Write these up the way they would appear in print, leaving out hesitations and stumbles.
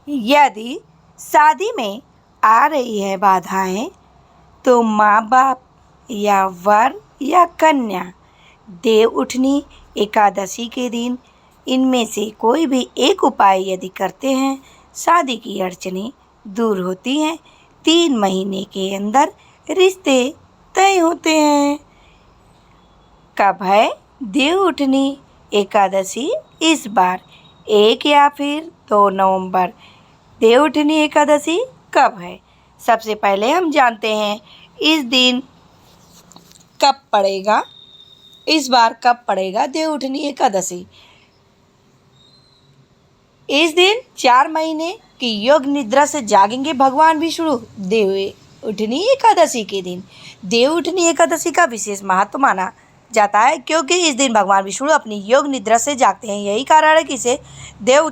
यदि शादी में आ रही है बाधाएं, तो माँ बाप या वर या कन्या देवउठनी एकादशी के दिन इनमें से कोई भी एक उपाय यदि करते हैं, शादी की अड़चनें दूर होती हैं। 3 महीने के अंदर रिश्ते तय होते हैं। कब है देवउठनी एकादशी? इस बार 1 या फिर 2 नवंबर। देवउठनी एकादशी कब है? सबसे पहले हम जानते हैं इस दिन कब पड़ेगा। इस बार कब पड़ेगा देवउठनी एकादशी? इस दिन 4 महीने की योग निद्रा से जागेंगे भगवान विष्णु। देवउठनी एकादशी के दिन देवउठनी एकादशी का विशेष महत्व माना जाता है, क्योंकि इस दिन भगवान विष्णु अपनी योग निद्रा से जागते हैं। यही कारण है कि इसे देव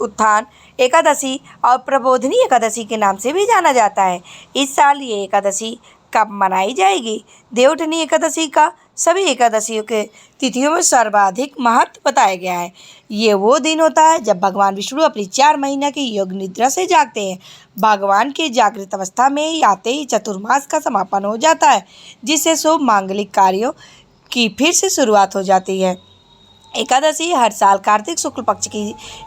उत्थान एकादशी और प्रबोधिनी एकादशी के नाम से भी जाना जाता है। इस साल ये एकादशी कब मनाई जाएगी? देवउठनी एकादशी का सभी एकादशियों के तिथियों में सर्वाधिक महत्व बताया गया है। ये वो दिन होता है जब भगवान विष्णु अपनी 4 महीने की योग निद्रा से जागते हैं। भगवान के जागृत अवस्था में आते ही चतुर्मास का समापन हो जाता है, जिससे शुभ मांगलिक कार्यों की फिर से शुरुआत हो जाती है। एकादशी हर साल कार्तिक शुक्ल पक्ष की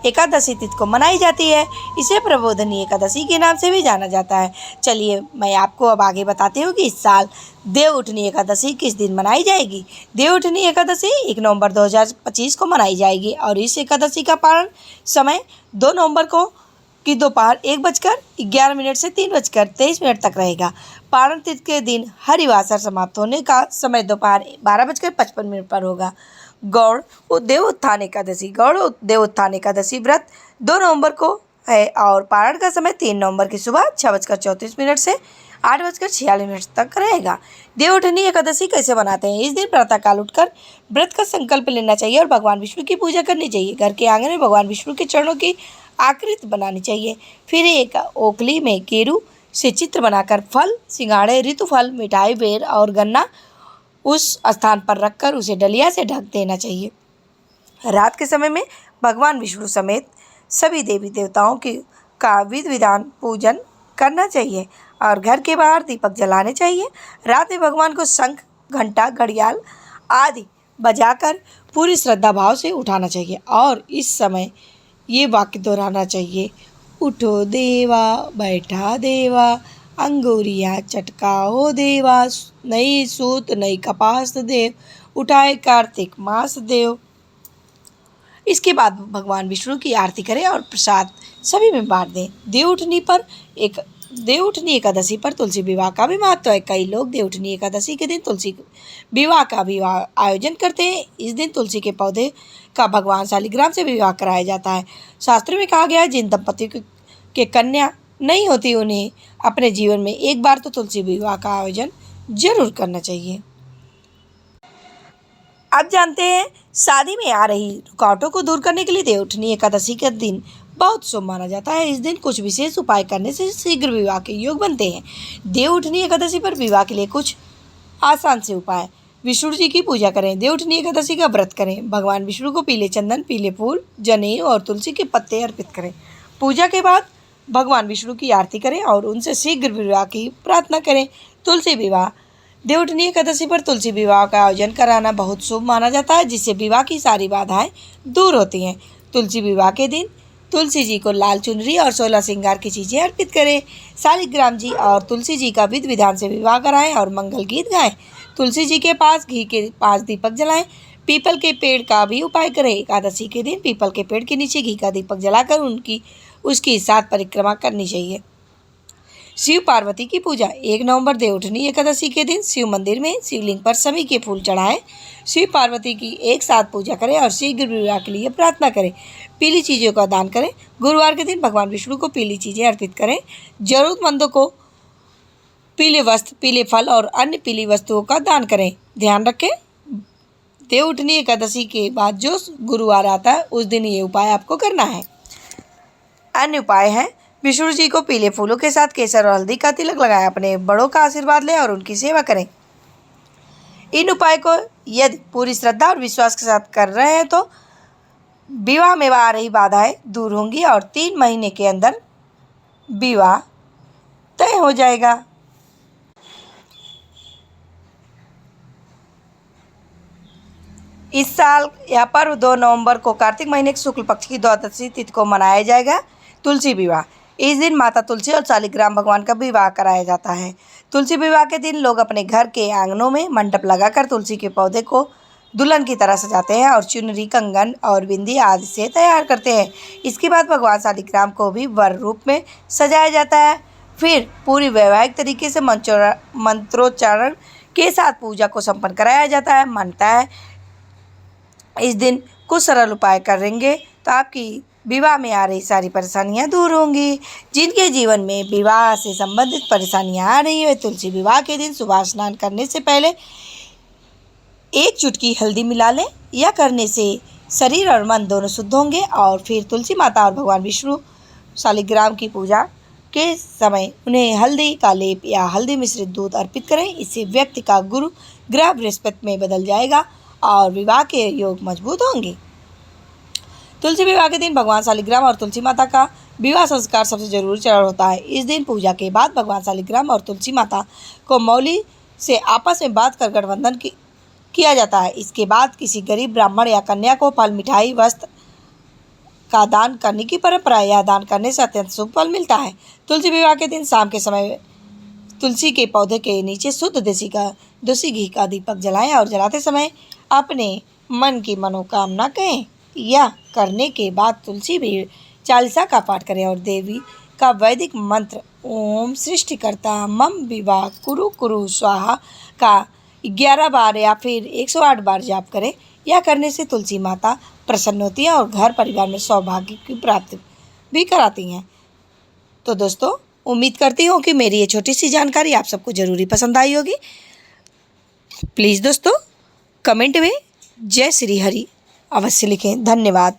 एकादशी तिथि को मनाई जाती है। इसे प्रबोधिनी एकादशी के नाम से भी जाना जाता है। चलिए मैं आपको अब आगे बताती हूँ कि इस साल देवउठनी एकादशी किस दिन मनाई जाएगी। देवउठनी एकादशी 1 नवंबर 2025 को मनाई जाएगी और इस एकादशी का पारण समय 2 नवंबर को की दोपहर 1:11 से 3:23 तक रहेगा। पारण तिथि के दिन हरिवासर समाप्त होने का समय दोपहर 12:55 पर होगा। गौड़ देवोत्थान एकादशी व्रत 2 नवंबर को है और पारण का समय 3 नवंबर की सुबह 6:34 से 8:46 तक रहेगा। देवउठनी एकादशी कैसे बनाते हैं? इस दिन प्रातःकाल उठकर व्रत का संकल्प लेना चाहिए और भगवान विष्णु की पूजा करनी चाहिए। घर के आंगन में भगवान विष्णु के चरणों की आकृति बनानी चाहिए। फिर एक ओखली में केरू से चित्र बनाकर फल, सिंघाड़े, ऋतुफल, मिठाई, बेर और गन्ना उस स्थान पर रखकर उसे डलिया से ढक देना चाहिए। रात के समय में भगवान विष्णु समेत सभी देवी देवताओं का विधि विधान पूजन करना चाहिए और घर के बाहर दीपक जलाने चाहिए। रात में भगवान को शंख, घंटा, घड़ियाल आदि बजाकर पूरी श्रद्धा भाव से उठाना चाहिए और इस समय ये वाक्य दोहराना चाहिए: उठो देवा, बैठा देवा, अंगूरिया चटकाओ देवा, नई सूत नई कपास देव, उठाए कार्तिक मास देव। इसके बाद भगवान विष्णु की आरती करें और प्रसाद सभी में बांट दें। देवउठनी एकादशी पर तुलसी विवाह का भी महत्व है। कई लोग देवउठनी एकादशी के दिन तुलसी विवाह का भी आयोजन करते हैं। इस दिन तुलसी के पौधे का भगवान शालिग्राम से विवाह कराया जाता है। शास्त्र में कहा गया है, जिन दंपतियों के कन्या नहीं होती उन्हें अपने जीवन में एक बार तो तुलसी विवाह का आयोजन जरूर करना चाहिए। अब जानते हैं शादी में आ रही रुकावटों को दूर करने के लिए देवउठनी एकादशी का दिन बहुत शुभ माना जाता है। इस दिन कुछ विशेष उपाय करने से शीघ्र विवाह के योग बनते हैं। देवउठनी एकादशी पर विवाह के लिए कुछ आसान से उपाय: विष्णु जी की पूजा करें। देवउठनी एकादशी का व्रत करें। भगवान विष्णु को पीले चंदन, पीले फूल, जनेऊ और तुलसी के पत्ते अर्पित करें। पूजा के बाद भगवान विष्णु की आरती करें और उनसे शीघ्र विवाह की प्रार्थना करें। तुलसी विवाह: देवउठनी एकादशी पर तुलसी विवाह का आयोजन कराना बहुत शुभ माना जाता है, जिससे विवाह की सारी बाधाएं दूर होती हैं। तुलसी विवाह के दिन तुलसी जी को लाल चुनरी और 16 श्रृंगार की चीज़ें अर्पित करें। शालिग्राम जी और तुलसी जी का विधि विधान से विवाह कराएं और मंगल गीत गाएं। तुलसी जी के पास घी के 5 दीपक जलाएं। पीपल के पेड़ का भी उपाय करें। एकादशी के दिन पीपल के पेड़ के नीचे घी का दीपक जलाकर उसकी 7 परिक्रमा करनी चाहिए। शिव पार्वती की पूजा: 1 नवंबर देवउठनी एकादशी के दिन शिव मंदिर में शिवलिंग पर सभी के फूल चढ़ाएं। शिव पार्वती की एक साथ पूजा करें और शीघ्र विवाह के लिए प्रार्थना करें। पीली चीज़ों का दान करें। गुरुवार के दिन भगवान विष्णु को पीली चीज़ें अर्पित करें। जरूरतमंदों को पीले वस्त्र, पीले फल और अन्य पीली वस्तुओं का दान करें। ध्यान रखें, देवउठनी एकादशी के बाद जो गुरुवार आता है उस दिन ये उपाय आपको करना है। अन्य उपाय हैं: विष्णु जी को पीले फूलों के साथ केसर और हल्दी का तिलक लगाएं। अपने बड़ों का आशीर्वाद लें और उनकी सेवा करें। इन उपाय को यदि पूरी श्रद्धा और विश्वास के साथ कर रहे हैं तो विवाह में आ रही बाधाएं दूर होंगी और 3 महीने के अंदर विवाह तय हो जाएगा। इस साल यह पर्व 2 नवंबर को कार्तिक महीने के शुक्ल पक्ष की द्वादशी तिथि को मनाया जाएगा। तुलसी विवाह, इस दिन माता तुलसी और शालिग्राम भगवान का विवाह कराया जाता है। तुलसी विवाह के दिन लोग अपने घर के आंगनों में मंडप लगाकर तुलसी के पौधे को दुल्हन की तरह सजाते हैं और चुनरी, कंगन और बिंदी आदि से तैयार करते हैं। इसके बाद भगवान शालिग्राम को भी वर रूप में सजाया जाता है। फिर पूरी वैवाहिक तरीके से मंत्रोच्चारण के साथ पूजा को संपन्न कराया जाता है। मानता है इस दिन कुछ सरल उपाय करेंगे तो आपकी विवाह में आ रही सारी परेशानियां दूर होंगी। जिनके जीवन में विवाह से संबंधित परेशानियां आ रही है, तुलसी विवाह के दिन सुबह स्नान करने से पहले 1 चुटकी हल्दी मिला लें। यह करने से शरीर और मन दोनों शुद्ध होंगे। और फिर तुलसी माता और भगवान विष्णु शालिग्राम की पूजा के समय उन्हें हल्दी का लेप या हल्दी मिश्रित दूध अर्पित करें। इससे व्यक्ति का गुरु ग्रह बृहस्पति में बदल जाएगा और विवाह के योग मजबूत होंगे। तुलसी विवाह के दिन भगवान शालिग्राम और तुलसी माता का विवाह संस्कार सबसे जरूरी चरण होता है। इस दिन पूजा के बाद भगवान शालिग्राम और तुलसी माता को मौली से आपस में बात कर गठबंधन किया जाता है। इसके बाद किसी गरीब ब्राह्मण या कन्या को फल, मिठाई, वस्त्र का दान करने की परंपरा है। यह दान करने से अत्यंत शुभ फल मिलता है। तुलसी विवाह के दिन शाम के समय तुलसी के पौधे के नीचे शुद्ध देसी घी का दीपक जलाएं और जलाते समय अपने मन की मनोकामना कहें। यह करने के बाद तुलसी भी चालीसा का पाठ करें और देवी का वैदिक मंत्र ओम सृष्टिकर्ता मम विवाह कुरु कुरु स्वाहा का 11 बार या फिर 108 बार जाप करें। यह करने से तुलसी माता प्रसन्न होती है और घर परिवार में सौभाग्य की प्राप्ति भी कराती हैं। तो दोस्तों, उम्मीद करती हूँ कि मेरी ये छोटी सी जानकारी आप सबको ज़रूरी पसंद आई होगी। प्लीज़ दोस्तों कमेंट में जय श्री हरि अवश्य लिखें। धन्यवाद।